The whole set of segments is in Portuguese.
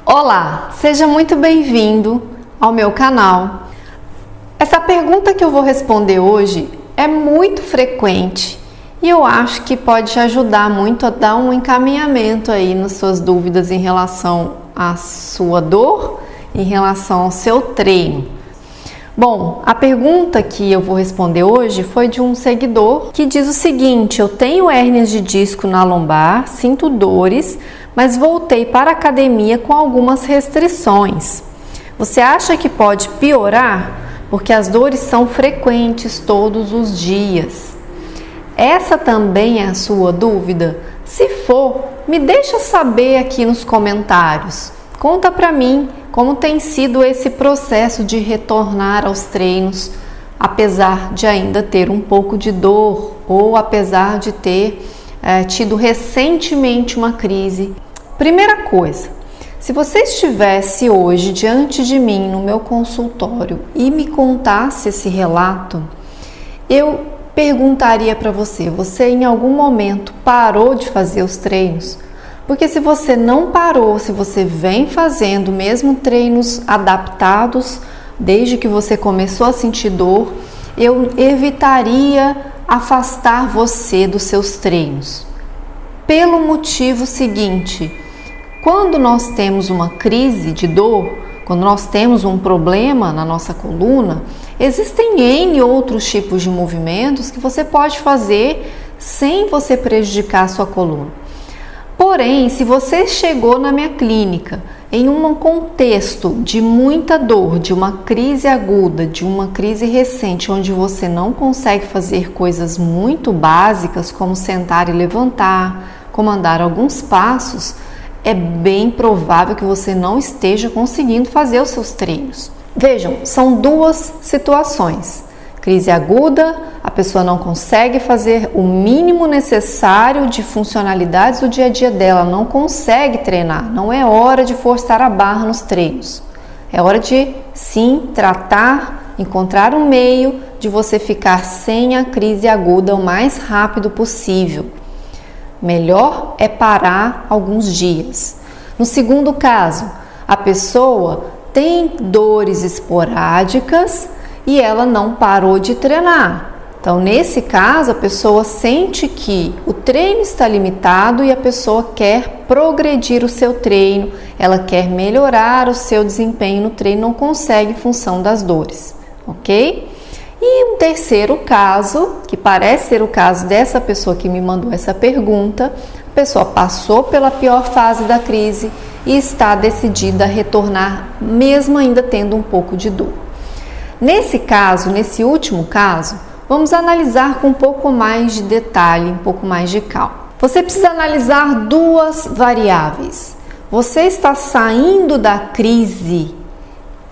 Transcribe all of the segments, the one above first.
Olá, seja muito bem-vindo ao meu canal. Essa pergunta que eu vou responder hoje é muito frequente e eu acho que pode te ajudar muito a dar um encaminhamento aí nas suas dúvidas em relação à sua dor, em relação ao seu treino. Bom, a pergunta que eu vou responder hoje foi de um seguidor que diz o seguinte: eu tenho hérnias de disco na lombar, sinto dores, mas voltei para a academia com algumas restrições. Você acha que pode piorar? Porque as dores são frequentes todos os dias. Essa também é a sua dúvida? Se for, me deixa saber aqui nos comentários. Conta pra mim como tem sido esse processo de retornar aos treinos, apesar de ainda ter um pouco de dor ou apesar de ter tido recentemente uma crise. Primeira coisa, se você estivesse hoje diante de mim no meu consultório e me contasse esse relato, eu perguntaria para você: você em algum momento parou de fazer os treinos? Porque se você não parou, se você vem fazendo mesmo treinos adaptados desde que você começou a sentir dor, eu evitaria afastar você dos seus treinos. Pelo motivo seguinte: quando nós temos uma crise de dor, quando nós temos um problema na nossa coluna, existem N outros tipos de movimentos que você pode fazer sem você prejudicar a sua coluna. Porém, se você chegou na minha clínica em um contexto de muita dor, de uma crise aguda, de uma crise recente, onde você não consegue fazer coisas muito básicas, como sentar e levantar, como andar alguns passos, é bem provável que você não esteja conseguindo fazer os seus treinos. Vejam, são duas situações. Crise aguda, a pessoa não consegue fazer o mínimo necessário de funcionalidades do dia a dia dela, não consegue treinar. Não é hora de forçar a barra nos treinos. É hora de, sim, tratar, encontrar um meio de você ficar sem a crise aguda o mais rápido possível. Melhor é parar alguns dias. No segundo caso, a pessoa tem dores esporádicas e ela não parou de treinar. Então, nesse caso, a pessoa sente que o treino está limitado e a pessoa quer progredir o seu treino, ela quer melhorar o seu desempenho no treino, não consegue em função das dores, ok? E um terceiro caso, que parece ser o caso dessa pessoa que me mandou essa pergunta: a pessoa passou pela pior fase da crise e está decidida a retornar, mesmo ainda tendo um pouco de dor. Nesse caso, nesse último caso, vamos analisar com um pouco mais de detalhe, um pouco mais de calma. Você precisa analisar duas variáveis. Você está saindo da crise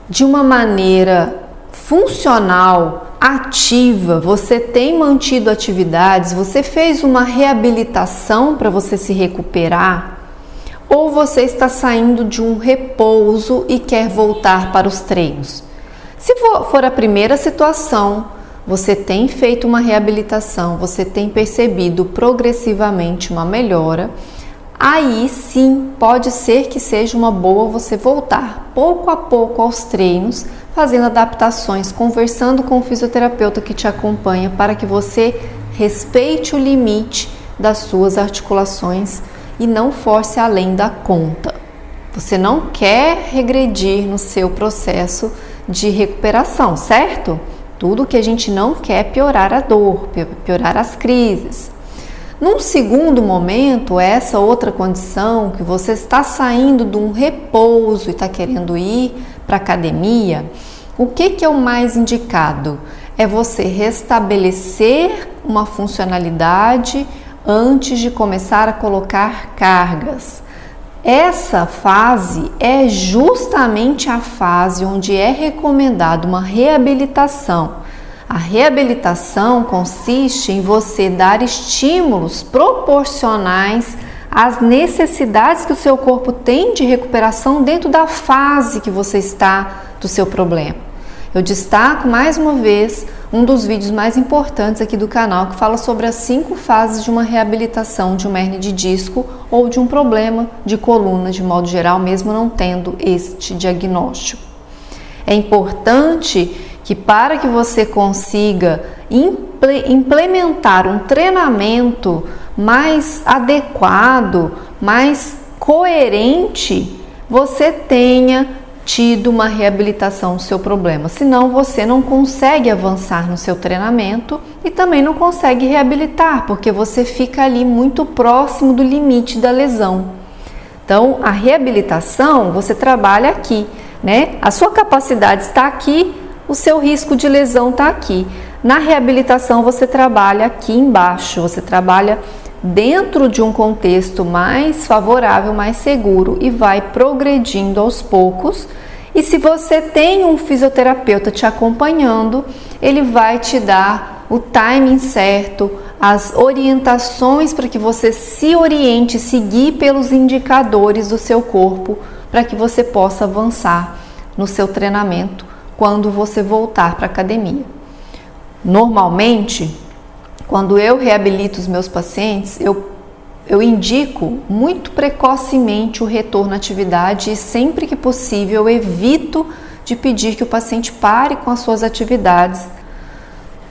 de uma maneira funcional, ativa, você tem mantido atividades, você fez uma reabilitação para você se recuperar, ou você está saindo de um repouso e quer voltar para os treinos? Se for a primeira situação, você tem feito uma reabilitação, você tem percebido progressivamente uma melhora, aí sim pode ser que seja uma boa você voltar pouco a pouco aos treinos, fazendo adaptações, conversando com o fisioterapeuta que te acompanha para que você respeite o limite das suas articulações e não force além da conta. Você não quer regredir no seu processo de recuperação, certo? Tudo que a gente não quer é piorar a dor, piorar as crises. Num segundo momento, essa outra condição que você está saindo de um repouso e está querendo ir para a academia, o que é o mais indicado? É você restabelecer uma funcionalidade antes de começar a colocar cargas. Essa fase é justamente a fase onde é recomendada uma reabilitação. A reabilitação consiste em você dar estímulos proporcionais às necessidades que o seu corpo tem de recuperação dentro da fase que você está do seu problema. Eu destaco mais uma vez um dos vídeos mais importantes aqui do canal, que fala sobre as 5 fases de uma reabilitação de uma hérnia de disco ou de um problema de coluna, de modo geral, mesmo não tendo este diagnóstico. É importante que, para que você consiga implementar um treinamento mais adequado, mais coerente, você tenha tido uma reabilitação do seu problema. Senão você não consegue avançar no seu treinamento e também não consegue reabilitar, porque você fica ali muito próximo do limite da lesão. Então, a reabilitação, você trabalha aqui, né? A sua capacidade está aqui, o seu risco de lesão está aqui. Na reabilitação, você trabalha aqui embaixo, você trabalha dentro de um contexto mais favorável, mais seguro, e vai progredindo aos poucos. E se você tem um fisioterapeuta te acompanhando, ele vai te dar o timing certo, as orientações para que você se oriente, seguir pelos indicadores do seu corpo, para que você possa avançar no seu treinamento quando você voltar para a academia. Normalmente, quando eu reabilito os meus pacientes, eu indico muito precocemente o retorno à atividade e sempre que possível eu evito de pedir que o paciente pare com as suas atividades.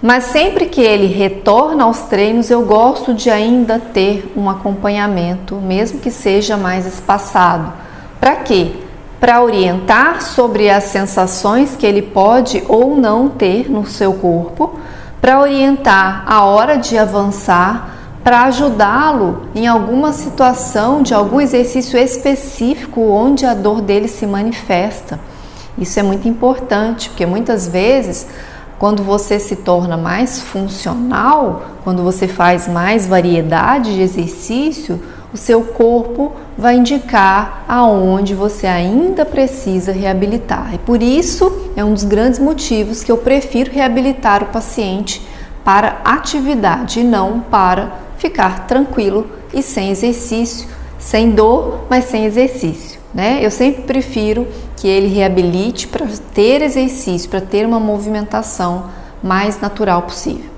Mas sempre que ele retorna aos treinos, eu gosto de ainda ter um acompanhamento, mesmo que seja mais espaçado. Para quê? Para orientar sobre as sensações que ele pode ou não ter no seu corpo, para orientar a hora de avançar, para ajudá-lo em alguma situação de algum exercício específico onde a dor dele se manifesta. Isso é muito importante, porque muitas vezes, quando você se torna mais funcional, quando você faz mais variedade de exercício, o seu corpo vai indicar aonde você ainda precisa reabilitar. E por isso é um dos grandes motivos que eu prefiro reabilitar o paciente para atividade e não para ficar tranquilo e sem exercício, sem dor, mas sem exercício, né? Eu sempre prefiro que ele reabilite para ter exercício, para ter uma movimentação mais natural possível.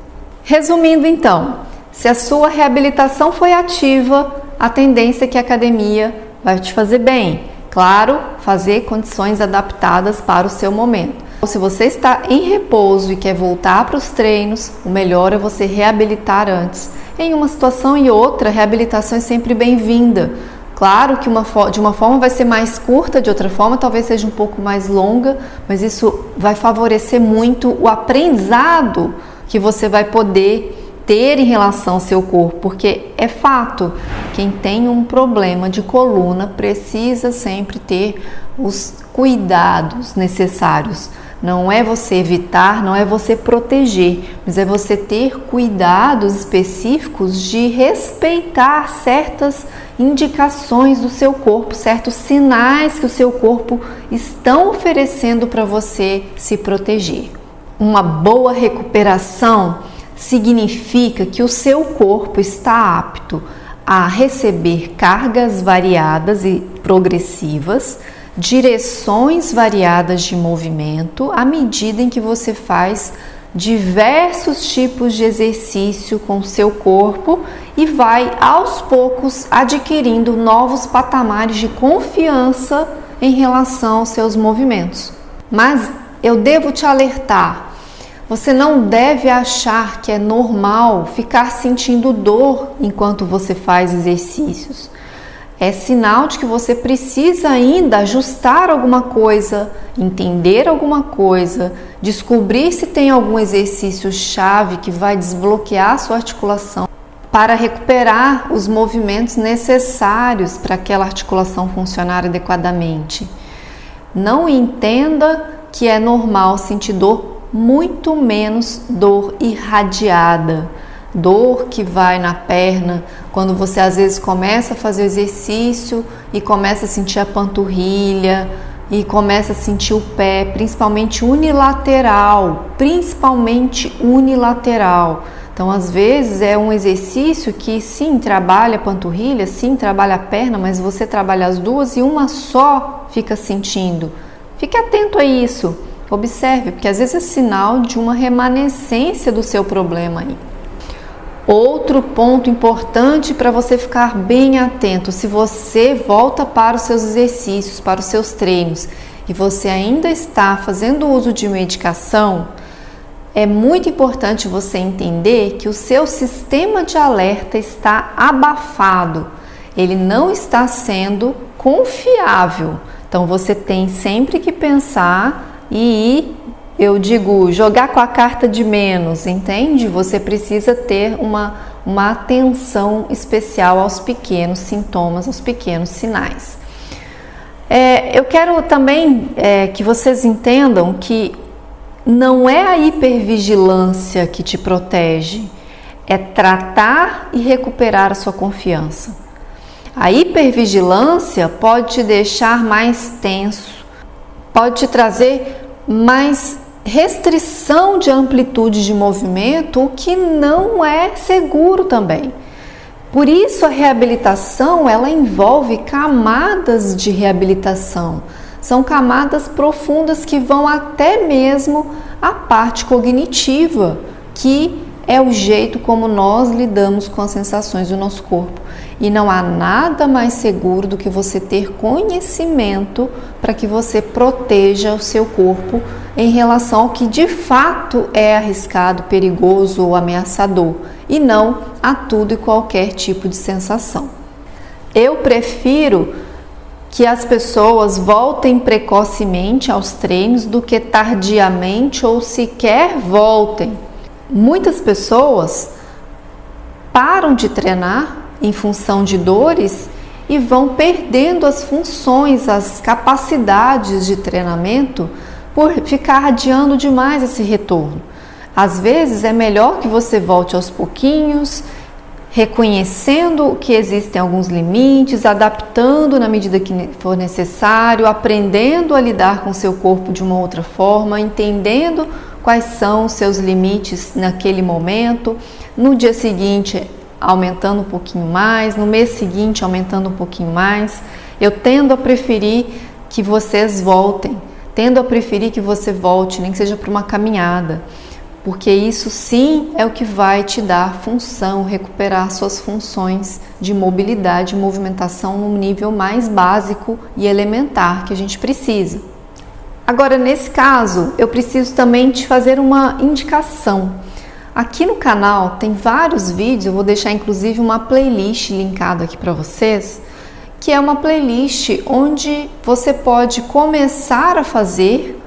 Resumindo então, se a sua reabilitação foi ativa, a tendência é que a academia vai te fazer bem. Claro, fazer condições adaptadas para o seu momento. Se você está em repouso e quer voltar para os treinos, o melhor é você reabilitar antes. Em uma situação e outra, a reabilitação é sempre bem-vinda. Claro que de uma forma vai ser mais curta, de outra forma talvez seja um pouco mais longa, mas isso vai favorecer muito o aprendizado que você vai poder ter em relação ao seu corpo, porque é fato, quem tem um problema de coluna precisa sempre ter os cuidados necessários. Não é você evitar, não é você proteger, mas é você ter cuidados específicos de respeitar certas indicações do seu corpo, certos sinais que o seu corpo estão oferecendo para você se proteger. Uma boa recuperação significa que o seu corpo está apto a receber cargas variadas e progressivas, direções variadas de movimento à medida em que você faz diversos tipos de exercício com o seu corpo e vai aos poucos adquirindo novos patamares de confiança em relação aos seus movimentos. Mas eu devo te alertar, você não deve achar que é normal ficar sentindo dor enquanto você faz exercícios. É sinal de que você precisa ainda ajustar alguma coisa, entender alguma coisa, descobrir se tem algum exercício chave que vai desbloquear a sua articulação para recuperar os movimentos necessários para aquela articulação funcionar adequadamente. Não entenda que é normal sentir dor, muito menos dor irradiada. Dor que vai na perna, quando você às vezes começa a fazer o exercício e começa a sentir a panturrilha e começa a sentir o pé, principalmente unilateral, Então, às vezes é um exercício que sim, trabalha a panturrilha, sim, trabalha a perna, mas você trabalha as duas e uma só fica sentindo. Fique atento a isso. Observe, porque às vezes é sinal de uma remanescência do seu problema aí. Outro ponto importante para você ficar bem atento: se você volta para os seus exercícios, para os seus treinos e você ainda está fazendo uso de medicação, é muito importante você entender que o seu sistema de alerta está abafado, ele não está sendo confiável. Então você tem sempre que pensar e eu digo, jogar com a carta de menos, entende? Você precisa ter uma atenção especial aos pequenos sintomas, aos pequenos sinais. Eu quero também que vocês entendam que não é a hipervigilância que te protege, é tratar e recuperar a sua confiança. A hipervigilância pode te deixar mais tenso, pode te trazer mais restrição de amplitude de movimento, o que não é seguro também. Por isso a reabilitação, ela envolve camadas de reabilitação. São camadas profundas que vão até mesmo a parte cognitiva, que é o jeito como nós lidamos com as sensações do nosso corpo. E não há nada mais seguro do que você ter conhecimento para que você proteja o seu corpo em relação ao que de fato é arriscado, perigoso ou ameaçador, e não a tudo e qualquer tipo de sensação. Eu prefiro que as pessoas voltem precocemente aos treinos do que tardiamente ou sequer voltem. Muitas pessoas param de treinar em função de dores e vão perdendo as funções, as capacidades de treinamento por ficar adiando demais esse retorno. Às vezes é melhor que você volte aos pouquinhos, reconhecendo que existem alguns limites, adaptando na medida que for necessário, aprendendo a lidar com seu corpo de uma outra forma, entendendo quais são os seus limites naquele momento, no dia seguinte aumentando um pouquinho mais, no mês seguinte aumentando um pouquinho mais. Eu tendo a preferir que vocês voltem, tendo a preferir que você volte, nem que seja para uma caminhada, porque isso sim é o que vai te dar função, recuperar suas funções de mobilidade e movimentação no nível mais básico e elementar que a gente precisa. Agora, nesse caso, eu preciso também te fazer uma indicação. Aqui no canal tem vários vídeos, eu vou deixar inclusive uma playlist linkada aqui para vocês, que é uma playlist onde você pode começar a fazer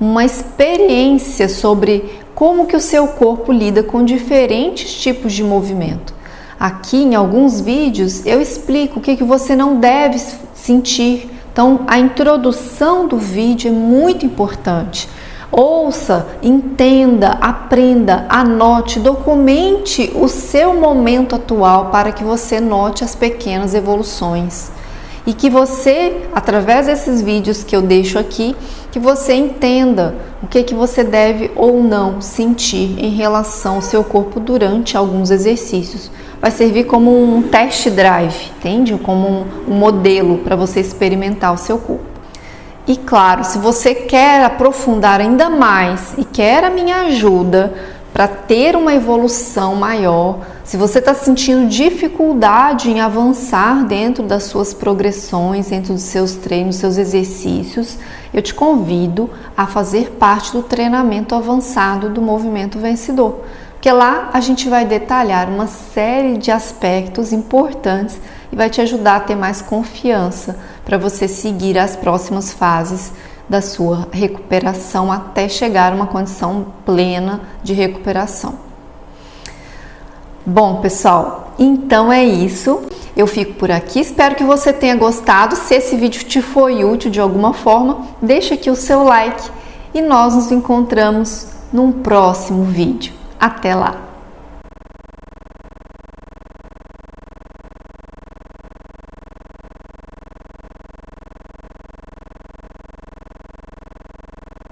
uma experiência sobre como que o seu corpo lida com diferentes tipos de movimento. Aqui em alguns vídeos eu explico o que você não deve sentir. Então a introdução do vídeo é muito importante. Ouça, entenda, aprenda, anote, documente o seu momento atual para que você note as pequenas evoluções. E que você, através desses vídeos que eu deixo aqui, que você entenda o que você deve ou não sentir em relação ao seu corpo durante alguns exercícios. Vai servir como um test drive, entende? Como um modelo para você experimentar o seu corpo. E claro, se você quer aprofundar ainda mais e quer a minha ajuda para ter uma evolução maior, se você está sentindo dificuldade em avançar dentro das suas progressões, dentro dos seus treinos, seus exercícios, eu te convido a fazer parte do treinamento avançado do Movimento Vencedor, porque lá a gente vai detalhar uma série de aspectos importantes e vai te ajudar a ter mais confiança para você seguir as próximas fases da sua recuperação até chegar a uma condição plena de recuperação. Bom, pessoal, então é isso. Eu fico por aqui. Espero que você tenha gostado. Se esse vídeo te foi útil de alguma forma, deixa aqui o seu like e nós nos encontramos num próximo vídeo. Até lá!